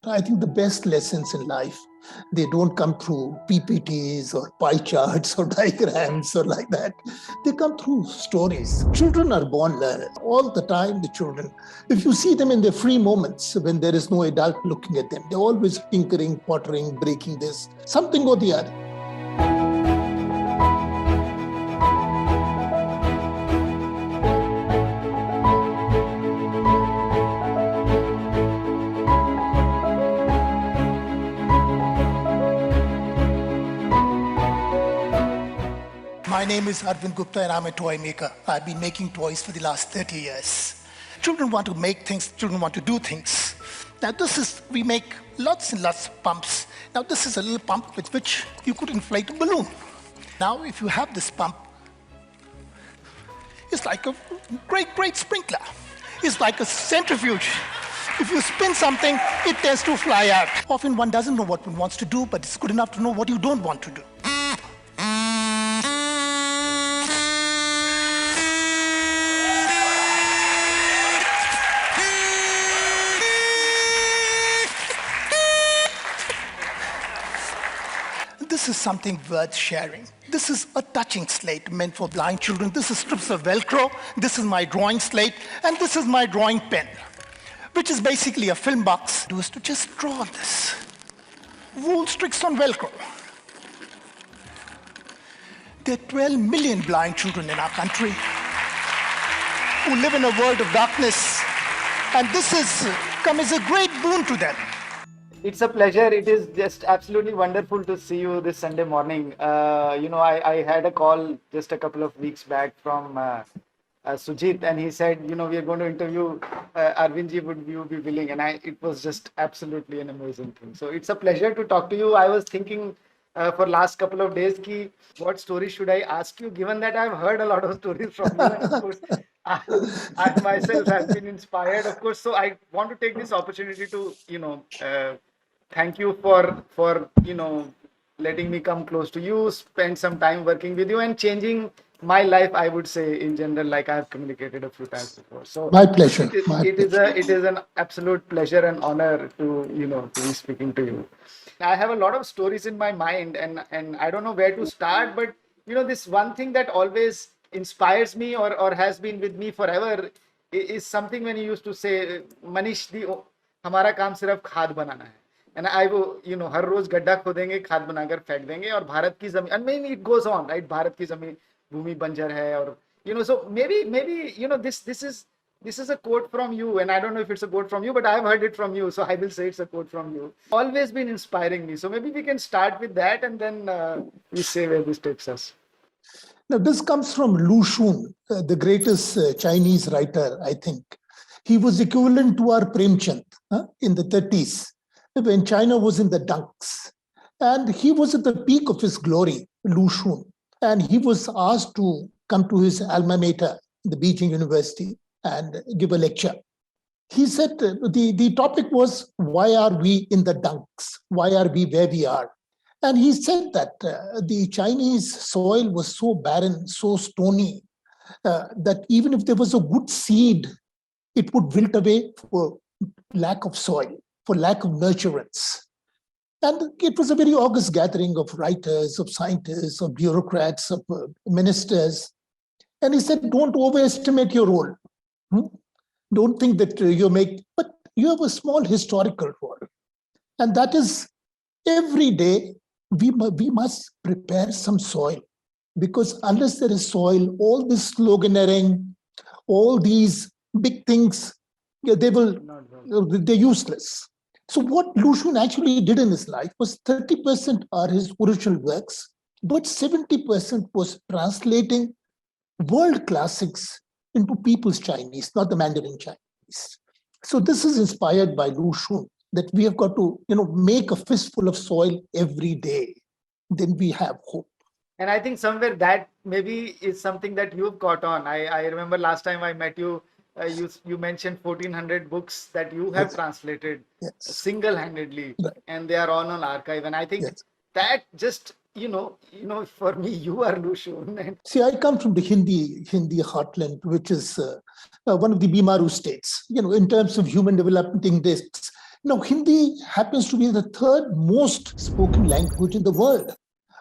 I think the best lessons in life, they don't come through PPTs or pie charts or diagrams or like that. They come through stories. Children are born learners. All the time, the children, if you see them in their free moments when there is no adult looking at them, they're always tinkering, pottering, breaking this, something or the other. My name is Arvind Gupta and I'm a toy maker. I've been making toys for the last 30 years. Children want to make things, children want to do things. Now we make lots and lots of pumps. Now this is a little pump with which you could inflate a balloon. Now if you have this pump, it's like a great sprinkler. It's like a centrifuge. If you spin something, it tends to fly out. Often one doesn't know what one wants to do, but it's good enough to know what you don't want to do. This is something worth sharing. This is a touching slate meant for blind children. This is strips of Velcro. This is my drawing slate. And this is my drawing pen, which is basically a film box. Do is to just draw on this. Wool sticks on Velcro. There are 12 million blind children in our country who live in a world of darkness. And this has come as a great boon to them. It's a pleasure. It is just absolutely wonderful to see you this Sunday morning. I had a call just a couple of weeks back from Sujit, and he said, we are going to interview Arvindji, would you be willing? And it was just absolutely an amazing thing. So it's a pleasure to talk to you. I was thinking for last couple of days, what story should I ask you, given that I've heard a lot of stories from you. And of course, I myself have been inspired, of course. So I want to take this opportunity to, thank you for letting me come close to you, spend some time working with you and changing my life, I would say, in general, like I have communicated a few times before. So my pleasure. It is an absolute pleasure and honor to be speaking to you. I have a lot of stories in my mind and I don't know where to start, but this one thing that always inspires me or has been with me forever is something when you used to say, Manish, हमारा काम सिर्फ खाद बनाना है. And I will, हर रोज गड्ढा खोदेंगे, खाद बनाकर फेंक देंगे और भारत की जमीन, and maybe it goes on, right? Bharat की जमीन भूमि बंजर है और so maybe this is a quote from you, and I don't know if it's a quote from you, but I've heard it from you, so I will say it's a quote from you. Always been inspiring me. So maybe we can start with that and then we say where this takes us. Now this comes from Lu Xun, the greatest Chinese writer, I think. He was equivalent to our Premchand in the 30s. When China was in the dunks. And he was at the peak of his glory, Lu Xun. And he was asked to come to his alma mater, the Beijing University, and give a lecture. He said the topic was, why are we in the dunks? Why are we where we are? And he said that the Chinese soil was so barren, so stony, that even if there was a good seed, it would wilt away for lack of soil, for lack of nurturance. And it was a very august gathering of writers, of scientists, of bureaucrats, of ministers. And he said, don't overestimate your role. Don't think that but you have a small historical role. And that is, every day, we must prepare some soil. Because unless there is soil, all this sloganeering, all these big things, they're useless. So what Lu Xun actually did in his life was 30% are his original works, but 70% was translating world classics into people's Chinese, not the Mandarin Chinese. So this is inspired by Lu Xun, that we have got to, make a fistful of soil every day. Then we have hope. And I think somewhere that maybe is something that you've caught on. I remember last time I met you, you mentioned 1,400 books that you have translated single-handedly, and they are all on archive. And I think that just, for me, you are Lu Xun. See, I come from the Hindi heartland, which is one of the Bimaru states. In terms of human development index, Now, Hindi happens to be the third most spoken language in the world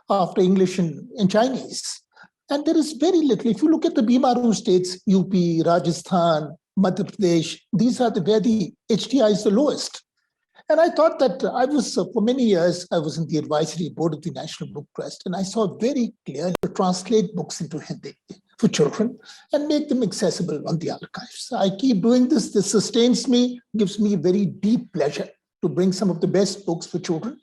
after English and Chinese. And there is very little. If you look at the Bimaru states, UP, Rajasthan, Madhya Pradesh, these are where the HTI is the lowest. And I thought that for many years, I was in the advisory board of the National Book Trust, and I saw very clearly to translate books into Hindi for children and make them accessible on the archives. I keep doing this. This sustains me, gives me very deep pleasure to bring some of the best books for children.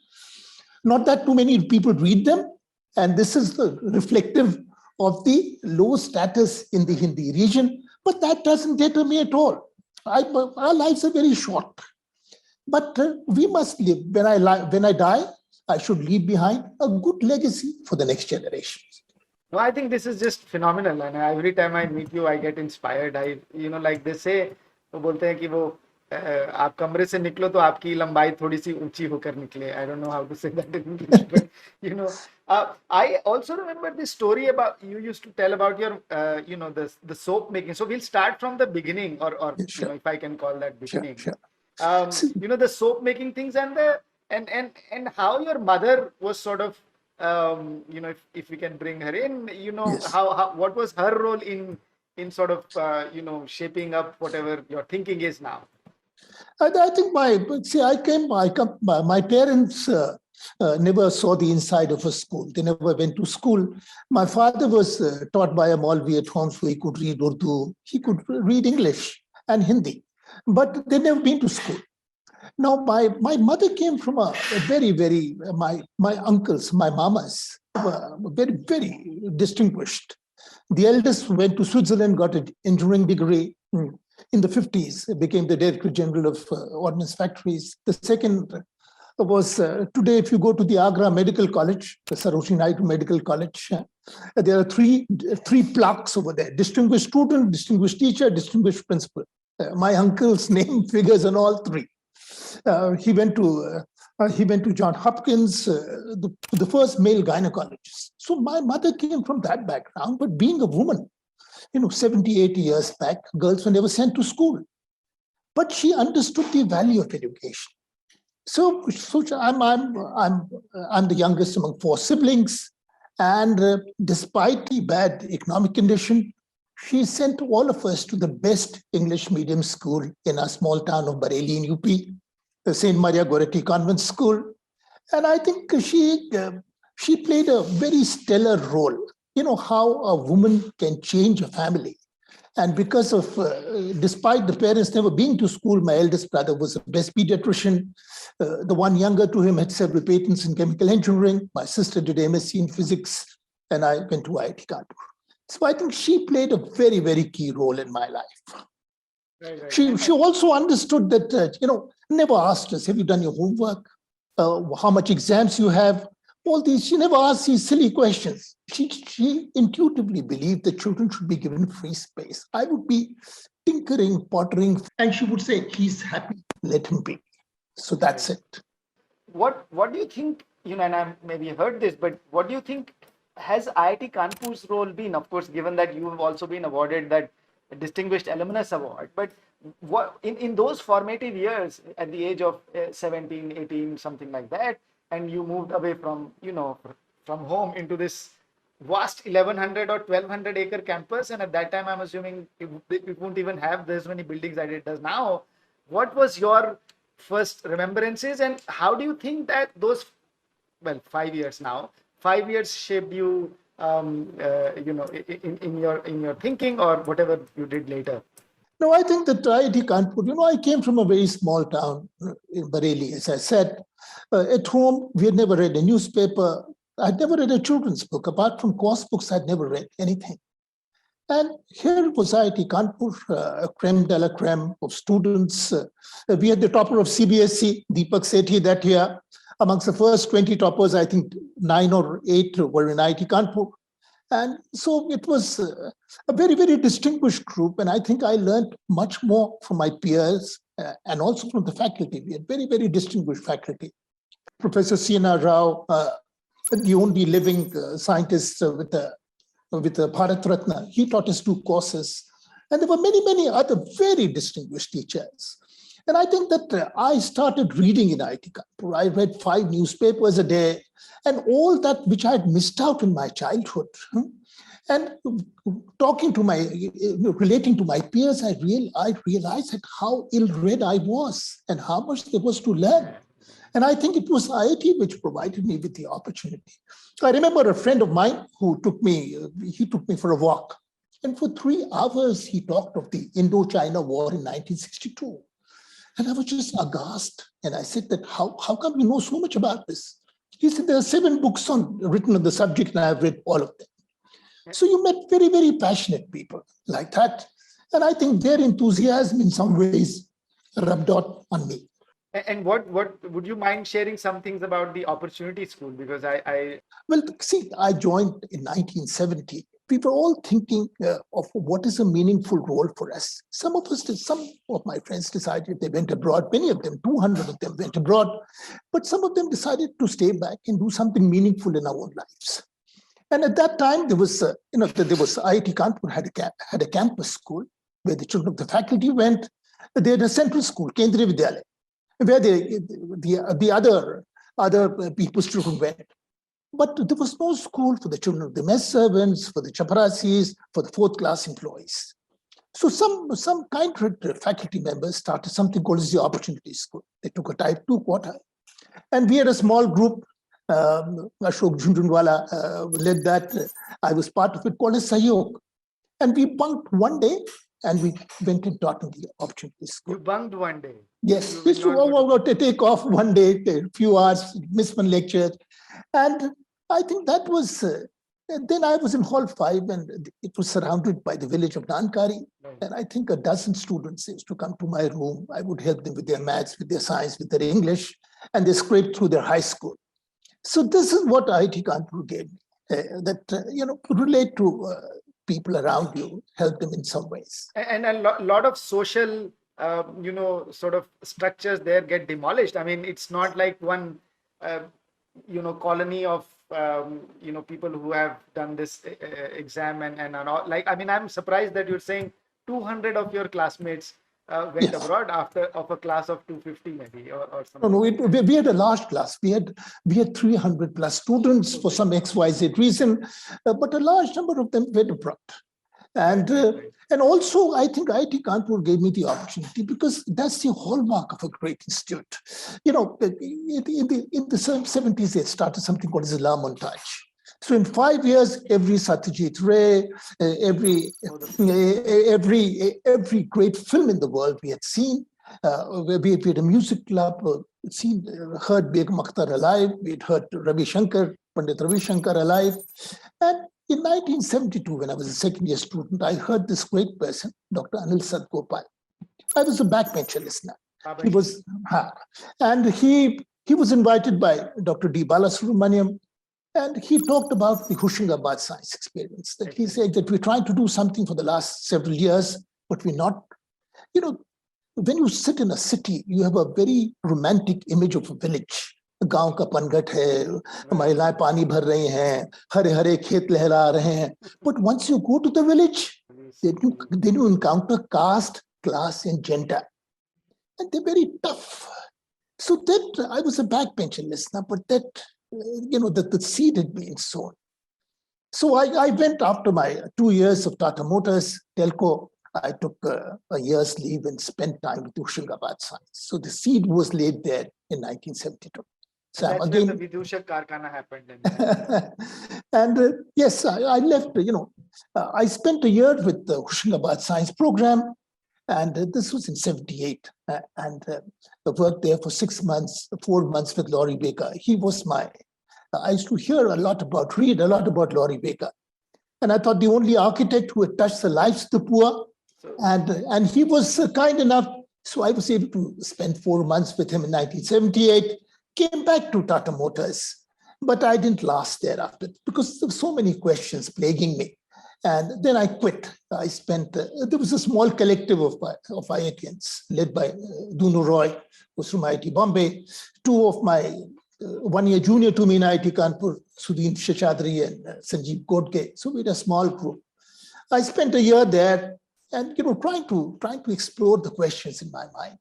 Not that too many people read them, and this is reflective of the low status in the Hindi region, but that doesn't deter me at all. Our lives are very short, but we must live. When I die, I should leave behind a good legacy for the next generation. No, I think this is just phenomenal, and every time I meet you, I get inspired. Like they say, वो बोलते हैं कि वो आप कमरे से निकलो तो आपकी लंबाई थोड़ी सी ऊंची होकर निकले. I don't know how to say that in English, but I also remember this story about you used to tell about your the soap making. So we'll start from the beginning, or Sure. if I can call that beginning. Sure. The soap making things and how your mother was sort of if we can bring her in, Yes. how what was her role in sort of shaping up whatever your thinking is now. I think my parents never saw the inside of a school. They never went to school. My father was taught by a Maulvi at home, so he could read Urdu, he could read English and Hindi, but they never been to school. Now, my mother came from a very, very, my uncles, my mamas, were very, very distinguished. The eldest went to Switzerland, got an engineering degree in the 50s, became the Director General of Ordnance Factories. The second was today, if you go to the Agra Medical College, the Sarojini Naidu Medical College, there are three plaques over there: distinguished student, distinguished teacher, distinguished principal. My uncle's name figures on all three. He went to John Hopkins, the first male gynecologist. So my mother came from that background, but being a woman, 70, 80 years back, girls were never sent to school. But she understood the value of education. So I'm the youngest among 4 siblings, and despite the bad economic condition, she sent all of us to the best English medium school in our small town of Bareilly in UP, the St. Maria Goretti Convent School. And I think she played a very stellar role. How a woman can change a family. And because of, despite the parents never being to school, my eldest brother was the best pediatrician. The one younger to him had several patents in chemical engineering. My sister did MSc in physics, and I went to IIT Kanpur. So I think she played a very, very key role in my life. Right. She also understood that, never asked us, have you done your homework? How much exams you have? All these, she never asked these silly questions. She intuitively believed that children should be given free space. I would be tinkering, pottering, and she would say, he's happy, let him be. So that's it. What do you think, and I maybe heard this, but what do you think has IIT Kanpur's role been? Of course, given that you have also been awarded that Distinguished Alumnus Award, but what in those formative years at the age of 17, 18, something like that, and you moved away from, from home into this vast 1100 or 1200 acre campus, and at that time I'm assuming it won't even have this many buildings that it does now. What was your first remembrances, and how do you think that those 5 years now, 5 years shaped you in your thinking or whatever you did later? No, I think that IIT Kanpur, I came from a very small town in Bareilly, as I said. At home, we had never read a newspaper. I'd never read a children's book. Apart from course books, I'd never read anything. And here was IIT Kanpur, a creme de la creme of students. We had the topper of CBSE, Deepak Sethi, that year. Amongst the first 20 toppers, I think 9 or 8 were in IIT Kanpur. And so it was a very, very distinguished group. And I think I learned much more from my peers and also from the faculty. We had very, very distinguished faculty. Professor C.N.R. Rao, the only living scientist with the Bharat Ratna, he taught us 2 courses. And there were many, many other very distinguished teachers. And I think that I started reading in IIT Kanpur. I read 5 newspapers a day, and all that which I had missed out in my childhood. And relating to my peers, I realized that how ill-read I was and how much there was to learn. And I think it was IIT which provided me with the opportunity. So I remember a friend of mine who took me for a walk. And for 3 hours, he talked of the Indo-China War in 1962. And I was just aghast. And I said that, how come you know so much about this? He said, there are 7 books written on the subject, and I've read all of them. So you met very, very passionate people like that. And I think their enthusiasm in some ways rubbed out on me. And what would you mind sharing some things about the Opportunity School? Because Well, see, I joined in 1970. We were all thinking of what is a meaningful role for us. Some of my friends decided they went abroad. Many of them, 200 of them went abroad. But some of them decided to stay back and do something meaningful in our own lives. And at that time, there was IIT Kanpur had a campus school where the children of the faculty went. They had a central school, Kendriya Vidyalaya, where the other people's children went. But there was no school for the children of the mess servants, for the chaparasis, for the 4th class employees. So some kind faculty members started something called the Opportunity School. They took a type 2 quota. And we had a small group. Ashok Jhunjhunwala led that. I was part of it, called as Sahyog. And we bunked one day and we went and taught in the Opportunity School. You bunked one day? Yes, we used to take off one day, a few hours, miss one lecture. And I think that was, then I was in Hall 5 and it was surrounded by the village of Nankari. Right. And I think a dozen students used to come to my room. I would help them with their maths, with their science, with their English, and they scraped through their high school. So this is what IIT Kanpur gave me, relate to people around you, help them in some ways. And a lot of social, sort of structures there get demolished. I mean, it's not like one, colony of, people who have done this exam and all. Like, I mean, I'm surprised that you're saying 200 of your classmates went abroad of a class of 250 maybe or something. No, we had a large class. We had 300 plus students for some XYZ reason, but a large number of them went abroad. And also, I think IIT Kanpur gave me the opportunity because that's the hallmark of a great institute. In the 70s, they started something called as La Montage. So in 5 years, every Satyajit Ray, every great film in the world we had seen. We had a music club, heard Begum Akhtar alive. We had heard Pandit Ravi Shankar alive. And in 1972, when I was a second-year student, I heard this great person, Dr. Anil Sadgopal. I was a backbencher listener. He was, and he was invited by Dr. D. Balasubramaniam. And he talked about the Hoshangabad science experience, that he said that we're trying to do something for the last several years, but we're not, when you sit in a city, you have a very romantic image of a village. गांव का पनघट है, महिलाएं पानी भर रही हैं, हरे हरे खेत लहरा रहे हैं. But once you go to the village, then you encounter caste, class, and gender. And they're very tough. So that I was a backbencher listener, but that the seed had been sown. So I went after my 2 years of Tata Motors, Telco. I took a year's leave and spent time with Hoshangabad Science. So the seed was laid there in 1972. So that's again, when the Vidushak Karkhana happened. And yes, I left, I spent a year with the Hoshangabad Science program. And this was in 78. And I worked there for 6 months, 4 months with Laurie Baker. He was I used to read a lot about Laurie Baker. And I thought the only architect who had touched the lives of the poor. And he was kind enough. So I was able to spend 4 months with him in 1978, came back to Tata Motors. But I didn't last thereafter because there were so many questions plaguing me. And then I quit. I spent, there was a small collective of IITians led by Dunu Roy, who was from IIT Bombay. 2 of my 1 year junior to me in IIT Kanpur, Sudhin Sheshadri and Sanjeev Godke. So we had a small group. I spent a year there and trying to explore the questions in my mind.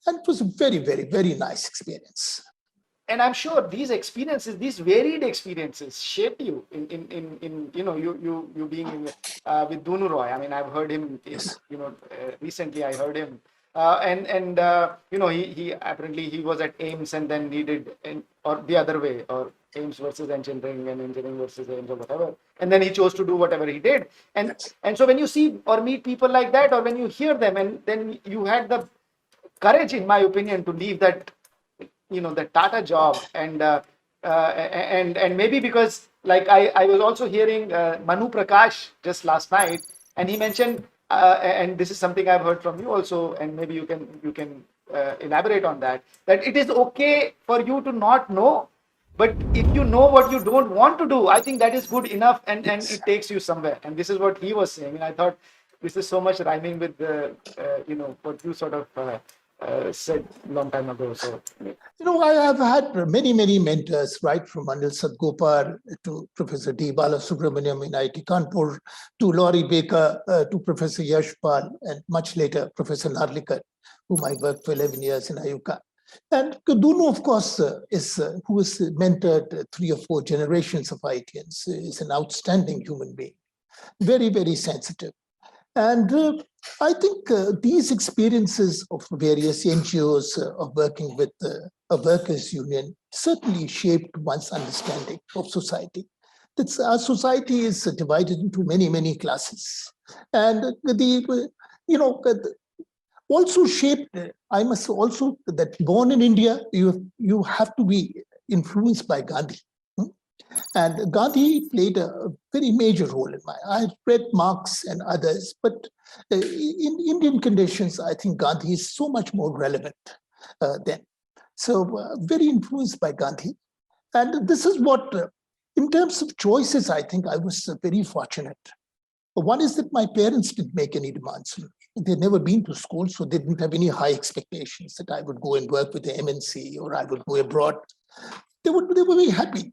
And it was a very, very, very nice experience. And I'm sure these experiences, these varied experiences, shaped you in you being with Dunu Roy. I mean, I've heard him. Yes. Recently I heard him, and he apparently he was at Ames, and then he did or the other way, or Ames versus engineering and engineering versus Ames or whatever, and then he chose to do whatever he did. And Yes. and so when you see or meet people like that, or when you hear them, and then you had the courage, in my opinion, to leave that the Tata job, and maybe because, like, I was also hearing Manu Prakash just last night, and he mentioned, and this is something I've heard from you also, and maybe you can elaborate on that it is okay for you to not know, but if you know what you don't want to do, I think that is good enough, and Yes. it takes you somewhere. And this is what he was saying, and I thought this is so much rhyming with what you sort of said long time ago. So I have had many, many mentors, right from Anil Sadgopal to Professor D. Balasubramaniam in IIT Kanpur, to Laurie Baker, to Professor Yashpal, and much later, Professor Narlikar, whom I worked for 11 years in Ayuka. And Dunu, of course, who has mentored 3 or 4 generations of IITians, is an outstanding human being, very, very sensitive. And I think these experiences of various NGOs of working with a workers' union certainly shaped one's understanding of society. That our society is divided into many, many classes. And also shaped, I must also, that born in India, you have to be influenced by Gandhi. And Gandhi played a very major role in my. I've read Marx and others, but in Indian conditions, I think Gandhi is so much more relevant then. So very influenced by Gandhi. And this is what, in terms of choices, I think I was very fortunate. One is that my parents didn't make any demands. They'd never been to school, so they didn't have any high expectations that I would go and work with the MNC or I would go abroad. They were very happy.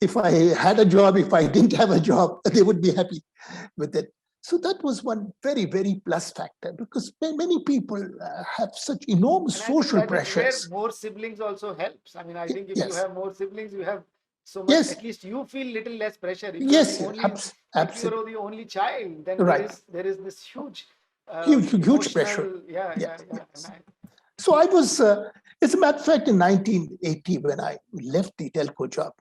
If I had a job, if I didn't have a job, they would be happy with it. So that was one very, very plus factor, because many people have such enormous social pressures. Where more siblings also helps. I mean, I think if you Yes. have more siblings, you have so much. Yes. At least you feel little less pressure. If Yes, you're the absolutely. if you're the only child, then Right. there is this huge, huge pressure. Yes. So I was, as a matter of fact, in 1980, when I left the telco job,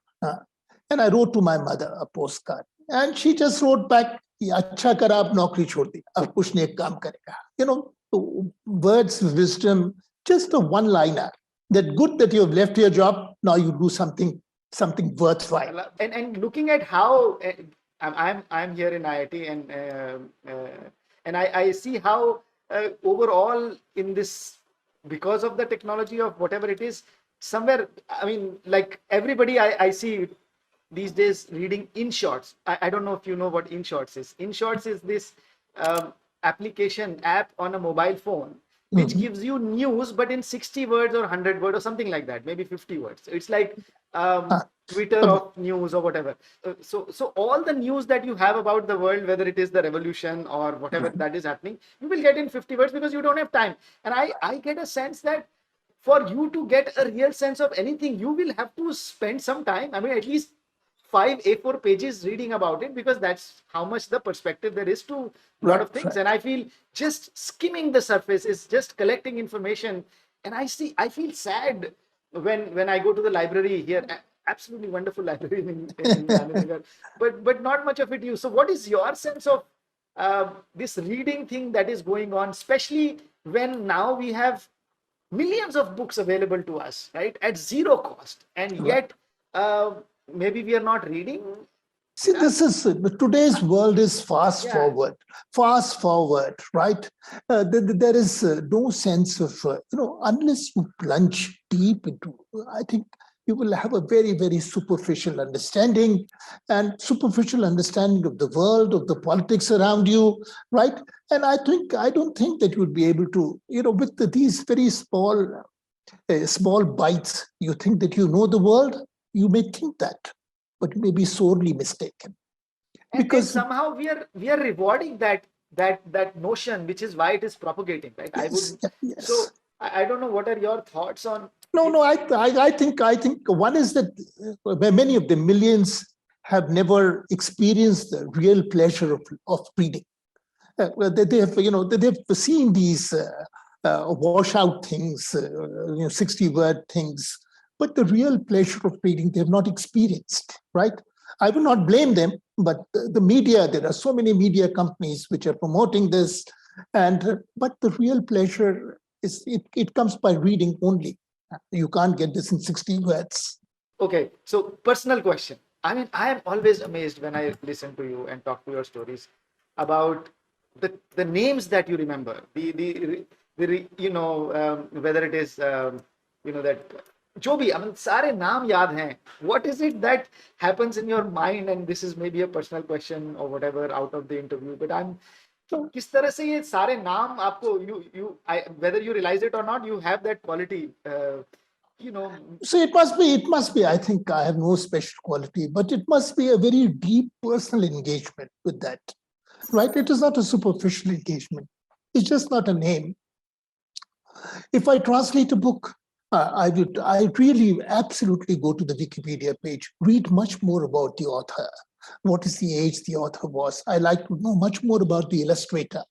and I wrote to my mother a postcard, and she just wrote back, "Acha kara, ab naukri chhod di, ab kuch nahi kaam karega." Words of wisdom, just a one-liner. That good that you have left your job, now you do something worthwhile. And looking at how I'm here in IIT, and I see how overall in this, because of the technology of whatever it is, somewhere, I mean, like everybody I see these days reading InShorts. I don't know if you know what InShorts is. InShorts is this app on a mobile phone, which gives you news, but in 60 words or 100 words or something like that, maybe 50 words. It's like Twitter of news or whatever. So all the news that you have about the world, whether it is the revolution or whatever that is happening, you will get in 50 words because you don't have time. And I get a sense that for you to get a real sense of anything, you will have to spend some time. I mean, at least 5 A4 pages reading about it, because that's how much the perspective there is to a lot of things. Right. And I feel just skimming the surface is just collecting information. And I feel sad when I go to the library here. Absolutely wonderful library in Nagar, but not much of it used. So what is your sense of this reading thing that is going on, especially when now we have millions of books available to us, right, at zero cost, and yet maybe we are not reading? See, this is today's world is fast forward, right? There is no sense of, unless you plunge deep into, I think you will have a very, very superficial understanding of the world, of the politics around you, right? And I don't think that you would be able to, with these very small bites, you think that you know the world. You may think that, but you may be sorely mistaken. Because somehow we are rewarding that notion, which is why it is propagating, right? Yes, yes. So I don't know, what are your thoughts on? No. I think one is that many of the millions have never experienced the real pleasure of reading. They have, they've seen these washout things, 60-word things, but the real pleasure of reading they have not experienced, right? I will not blame them, but the media, there are so many media companies which are promoting this, but the real pleasure is it comes by reading only. You can't get this in 60 words. Okay, so personal question. I mean, I am always amazed when I listen to you and talk to your stories about the names that you remember. Whether it is that जो भी, I mean, सारे नाम याद हैं. What is it that happens in your mind? And this is maybe a personal question or whatever out of the interview. But किस तरह से ये सारे नाम आपको whether you realize it or not, you have that quality. So it must be, I think I have no special quality, but it must be a very deep personal engagement with that, right? It is not a superficial engagement. It's just not a name. If I translate a book, I really absolutely go to the Wikipedia page, read much more about the author. What is the age the author was? I like to know much more about the illustrator.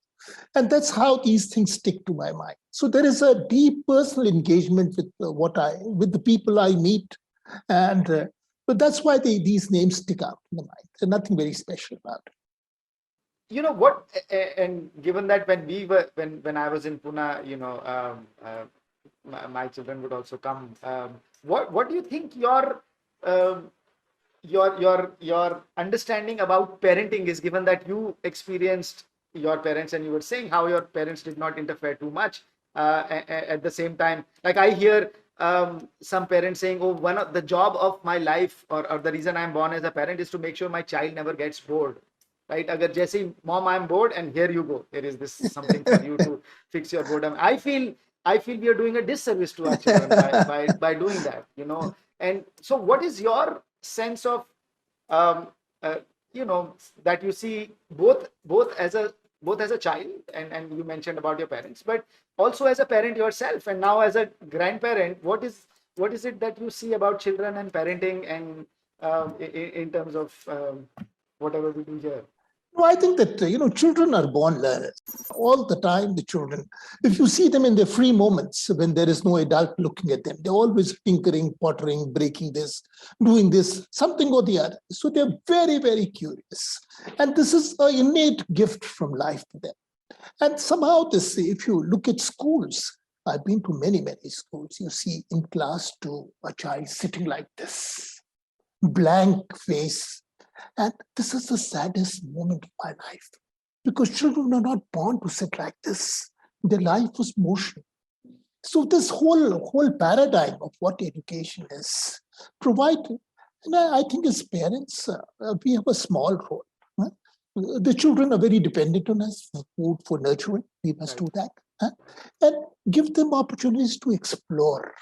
And that's how these things stick to my mind. So there is a deep personal engagement with with the people I meet, and but that's why these names stick out in the mind. There's nothing very special about it. You know what? And given that when I was in Pune, my children would also come. What do you think um, your understanding about parenting is, given that you experienced your parents and you were saying how your parents did not interfere too much, at the same time, like I hear some parents saying, oh, one of the job of my life, or the reason I'm born as a parent, is to make sure my child never gets bored, right? Agar Jesse, mom, I'm bored, and here you go, there is this something for you to fix your boredom. I feel we are doing a disservice to our children by doing that, and so what is your sense of um, uh, that you see both as a child, and you mentioned about your parents, but also as a parent yourself, and now as a grandparent, what is it that you see about children and parenting, and in terms of whatever we do here? No, I think that children are born learners all the time. The children, if you see them in their free moments when there is no adult looking at them, they're always tinkering, pottering, breaking this, doing this, something or the other. So they're very, very curious, and this is an innate gift from life to them. And somehow this, if you look at schools, I've been to many, many schools. You see in class 2, a child sitting like this, blank face. And this is the saddest moment of my life, because children are not born to sit like this. Their life was motion. So this whole paradigm of what education is provided, and I think as parents, we have a small role. The children are very dependent on us for food, for nurturing. We must do that. And give them opportunities to explore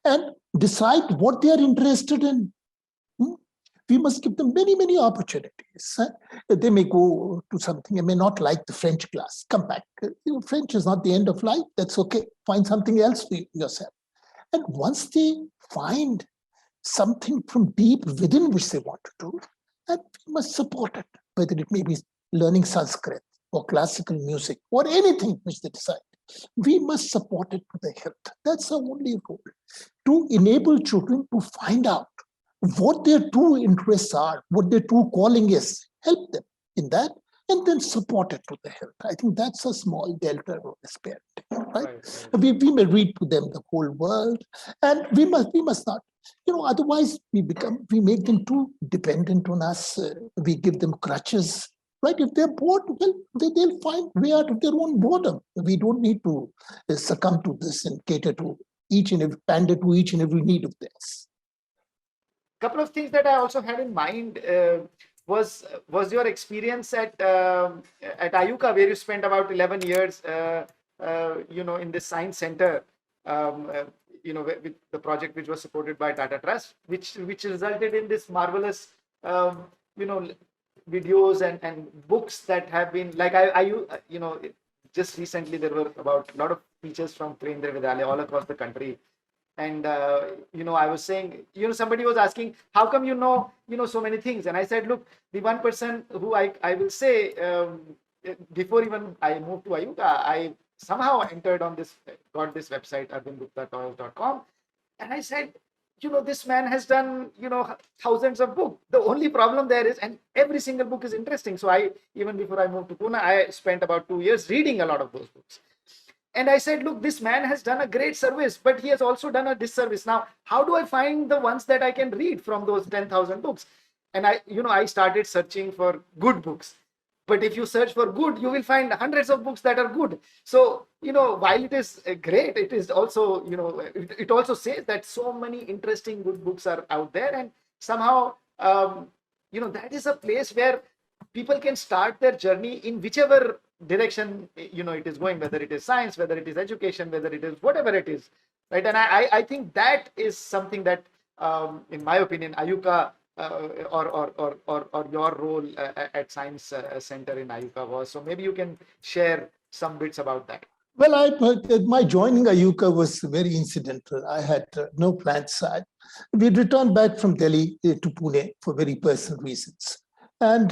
and decide what they are interested in. We must give them many, many opportunities. They may go to something, they may not like the French class. Come back. French is not the end of life. That's okay. Find something else for yourself. And once they find something from deep within which they want to do, and we must support it, whether it may be learning Sanskrit or classical music or anything which they decide. We must support it to the hilt. That's our only role, to enable children to find out what their true interests are, what their true calling is, help them in that, and then support it to the hilt. I think that's a small delta role as parenting, right? We may read to them the whole world, and we must not, otherwise we make them too dependent on us. We give them crutches, right? If they're bored, well, they'll find way out of their own boredom. We don't need to succumb to this and cater to pander to each and every need of theirs. Couple of things that I also had in mind was your experience at Ayuka, where you spent about 11 years, in this science center, with the project which was supported by Tata Trust, which resulted in this marvelous, videos and books that have been, like just recently there were about a lot of teachers from Kendriya Vidyalaya all across the country. And I was saying, somebody was asking, how come so many things? And I said, look, the one person who I will say, before even I moved to Ayuka, I somehow entered on got this website, arvindguptatoys.com. And I said, this man has done, thousands of books. The only problem there is, and every single book is interesting. So even before I moved to Pune, I spent about 2 years reading a lot of those books. And I said, look, this man has done a great service, but he has also done a disservice. Now, how do I find the ones that I can read from those 10,000 books? And I started searching for good books. But if you search for good, you will find hundreds of books that are good. So, while it is great, it is also, it also says that so many interesting good books are out there. And somehow, that is a place where people can start their journey in whichever direction, it is going, whether it is science, whether it is education, whether it is whatever it is, right? And I think that is something that, in my opinion, Ayuka, or your role at Science Center in Ayuka was. So maybe you can share some bits about that. Well, my joining Ayuka was very incidental. I had no plans. We returned back from Delhi to Pune for very personal reasons. And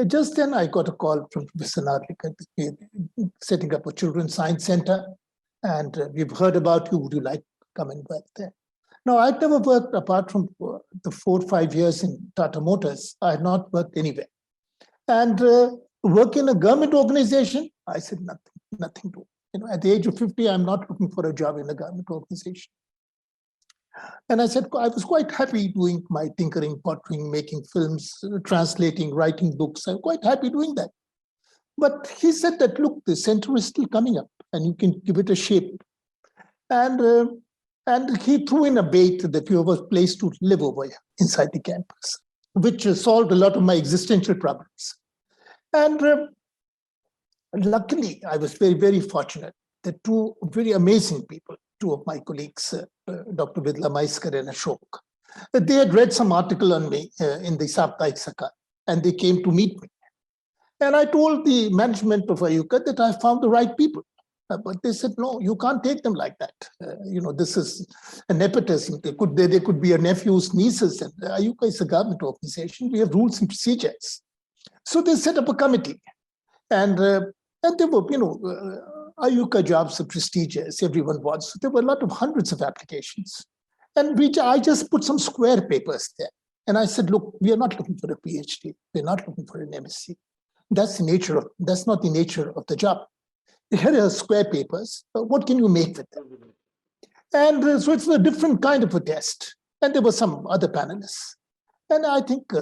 just then I got a call from Professor Narlik, setting up a children's science center. And we've heard about you. Would you like to come and work there? Now, I'd never worked, apart from the 4 or 5 years in Tata Motors, I had not worked anywhere. And work in a government organization, I said nothing to. At the age of 50, I'm not looking for a job in a government organization. And I said, I was quite happy doing my tinkering, pottering, making films, translating, writing books. I'm quite happy doing that. But he said that, look, the center is still coming up and you can give it a shape. And he threw in a bait that we have a place to live over here inside the campus, which solved a lot of my existential problems. And luckily, I was very, very fortunate that two very amazing people, two of my colleagues, Dr. Vidla Maiskar and Ashok, they had read some article on me in the Saptaik Sakar, and they came to meet me. And I told the management of Ayuka that I found the right people. But they said, no, you can't take them like that. This is a nepotism. They could be your nephews, nieces. And Ayuka is a government organization. We have rules and procedures. So they set up a committee. And they were, Ayuka jobs are prestigious. Everyone wants. So there were a lot of hundreds of applications. And I just put some square papers there. And I said, look, we are not looking for a PhD. We're not looking for an MSc. That's not the nature of the job. Here are square papers. What can you make with them? And so it's a different kind of a test. And there were some other panelists. And I think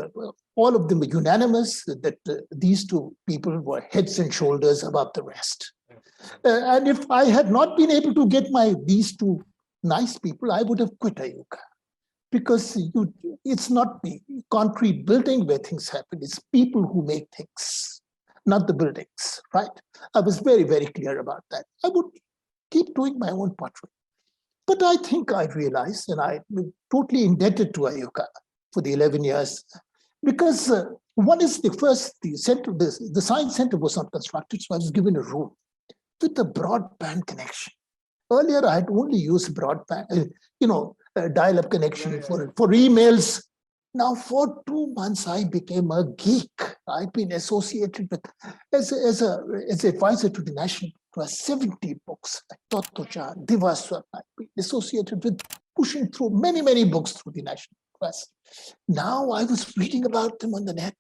all of them were unanimous that these two people were heads and shoulders above the rest. And if I had not been able to get these two nice people, I would have quit Ayuka. Because it's not the concrete building where things happen. It's people who make things, not the buildings, right? I was very, very clear about that. I would keep doing my own pottery. But I think I realized, and I'm totally indebted to Ayuka for the 11 years, because one is the science center was not constructed, so I was given a room with a broadband connection. Earlier, I had only used broadband, dial-up connection for emails. Now, for 2 months, I became a geek. I've been associated with, as advisor to the National Trust, 70 books, Totocha, Divaswar. I've been associated with pushing through many, many books through the National Trust. Now I was reading about them on the net.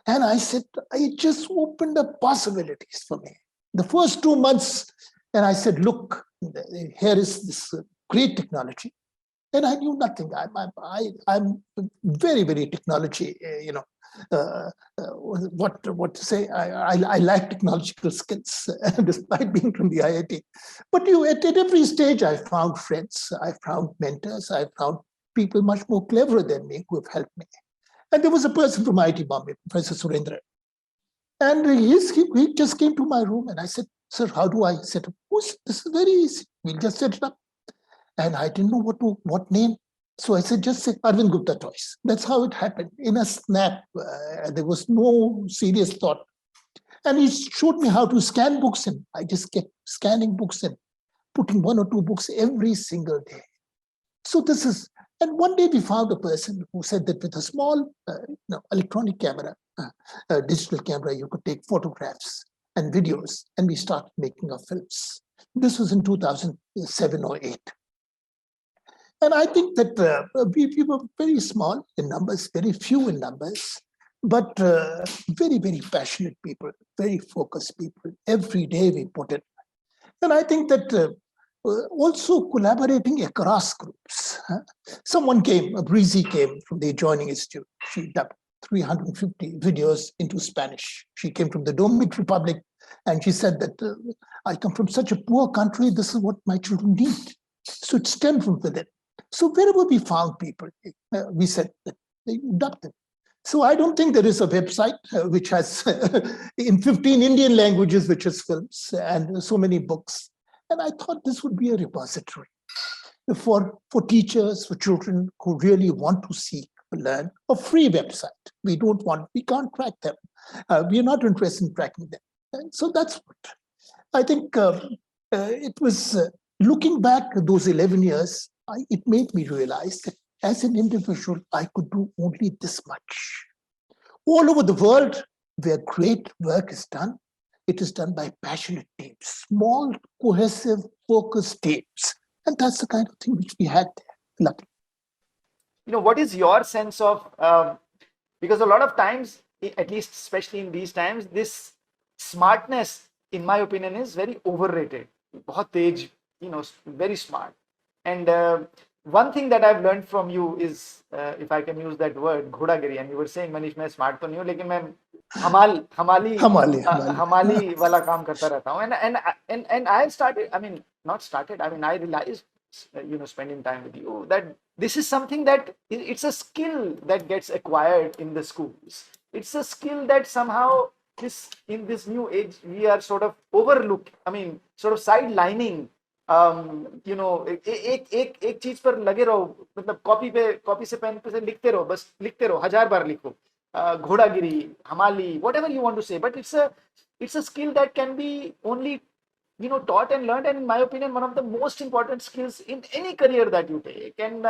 And I said, it just opened up possibilities for me. The first 2 months, and I said, look, here is this great technology. And I knew nothing. I'm very, very technology, what to say. I lack technological skills, despite being from the IIT. But at every stage, I found friends, I found mentors, I found people much more clever than me who have helped me. And there was a person from IIT Bombay, Professor Surendra. And he just came to my room and I said, sir, how do I set up? This is very easy. We'll just set it up. And I didn't know what name. So I said, just say Arvind Gupta Toys. That's how it happened. In a snap, there was no serious thought. And he showed me how to scan books, and I just kept scanning books and putting 1 or 2 books every single day. So this is, and one day we found a person who said that with a small electronic camera, digital camera, you could take photographs and videos, and we started making our films. This was in 2007 or 8. And I think that we were very small in numbers, very few in numbers, but very, very passionate people, very focused people. Every day we put it. And I think that also collaborating across groups. Someone came, a Breezy came from the adjoining institute. She dubbed 350 videos into Spanish. She came from the Dominican Republic, and she said that I come from such a poor country, this is what my children need. So it stemmed from within. So wherever we found people, we said that they dubbed them. So I don't think there is a website which has in 15 Indian languages, which has films and so many books. And I thought this would be a repository for teachers, for children who really want to seek, learn, a free website. We can't track them. We are not interested in tracking them. And so that's what I think it was looking back at those 11 years, it made me realize that as an individual, I could do only this much. All over the world, where great work is done, it is done by passionate teams, small, cohesive, focused teams. And that's the kind of thing which we had there. Luckily. What is your sense of, because a lot of times, at least especially in these times, this smartness, in my opinion, is very overrated. Bahut tej, very smart. And one thing that I've learned from you is, if I can use that word, ghodagiri. And you were saying, Manish, मैं smart तो नहीं हूँ, लेकिन मैं हमाली वाला काम करता रहता हूँ. And I started, I realized, spending time with you, that this is something that it's a skill that gets acquired in the schools. It's a skill that somehow in this new age we are sort of sort of sidelining. एक चीज पर लगे रहो, मतलब copy से pen पे से लिखते रहो, बस लिखते रहो, 1000 बार लिखो, घोड़ागिरी, हमाली, whatever you want to say, but it's a skill that can be only taught and learned, and in my opinion one of the most important skills in any career that you take, and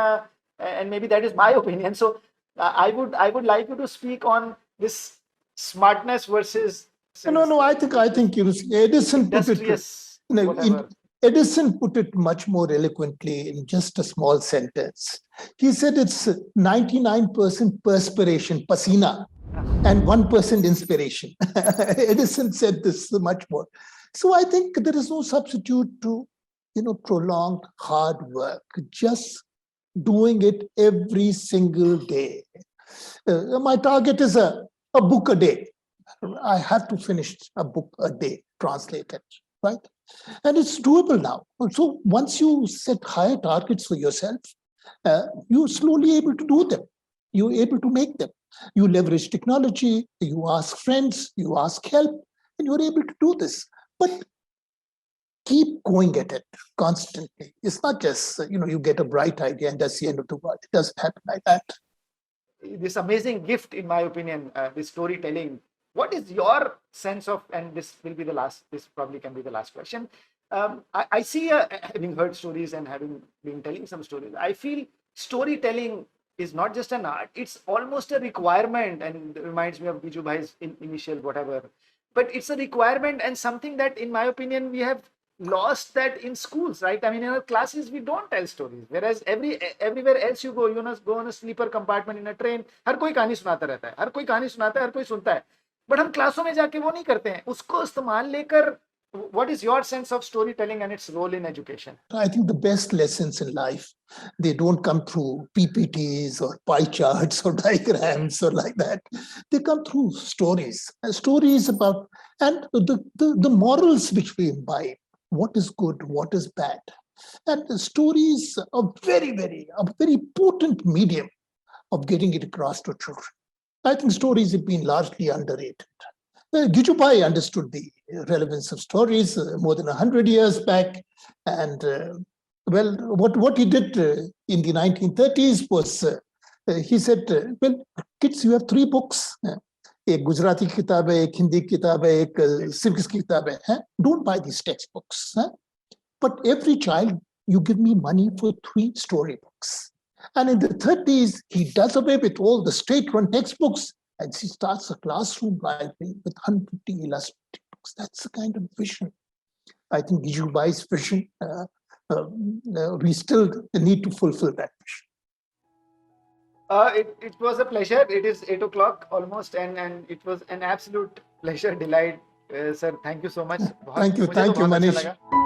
maybe that is my opinion. So I would like you to speak on this smartness versus no, I think Edison put it, Edison put it much more eloquently in just a small sentence. He said it's 99% perspiration, pasina, and 1% inspiration. Edison said this much more. So I think there is no substitute to, prolonged hard work, just doing it every single day. My target is a book a day. I have to finish a book a day, translate it, right? And it's doable now. So once you set higher targets for yourself, you're slowly able to do them. You're able to make them. You leverage technology, you ask friends, you ask help, and you're able to do this. But keep going at it constantly. It's not just, you get a bright idea and that's the end of the world. It doesn't happen like that. This amazing gift, in my opinion, this storytelling. What is your sense of, and this probably can be the last question. I see, having heard stories and having been telling some stories, I feel storytelling is not just an art, it's almost a requirement, and it reminds me of Biju Bhai's initial whatever. But it's a requirement and something that, in my opinion, we have lost that in schools, right? In our classes, we don't tell stories. Whereas everywhere else you go on a sleeper compartment in a train, हर कोई कहानी सुनाता रहता है, हर कोई कहानी सुनाता है, हर कोई सुनता है. But हम क्लासों में जाके वो नहीं करते हैं. उसको इस्तेमाल लेकर, what is your sense of storytelling and its role in education? I think the best lessons in life, they don't come through PPTs or pie charts or diagrams or like that. They come through stories. Stories about, and the morals which we imbibe. What is good, what is bad. And the stories are a very potent medium of getting it across to children. I think stories have been largely underrated. Gijubai understood the relevance of stories more than 100 years back. And what he did in the 1930s was, he said, kids, you have 3 books. एक गुजराती की किताब है, एक हिंदी की किताब है, एक civics की किताब है. Don't buy these textbooks. But every child, you give me money for 3 storybooks. And in the 30s, he does away with all the state-run textbooks and he starts a classroom library with 150 illustrated books. That's the kind of vision. I think Gijubai's vision, we still need to fulfill that vision. It was a pleasure. It is 8 o'clock almost, and it was an absolute pleasure, delight. Sir, thank you so much. Thank you, मुझे तो बहुत अच्छा Manish. लगा.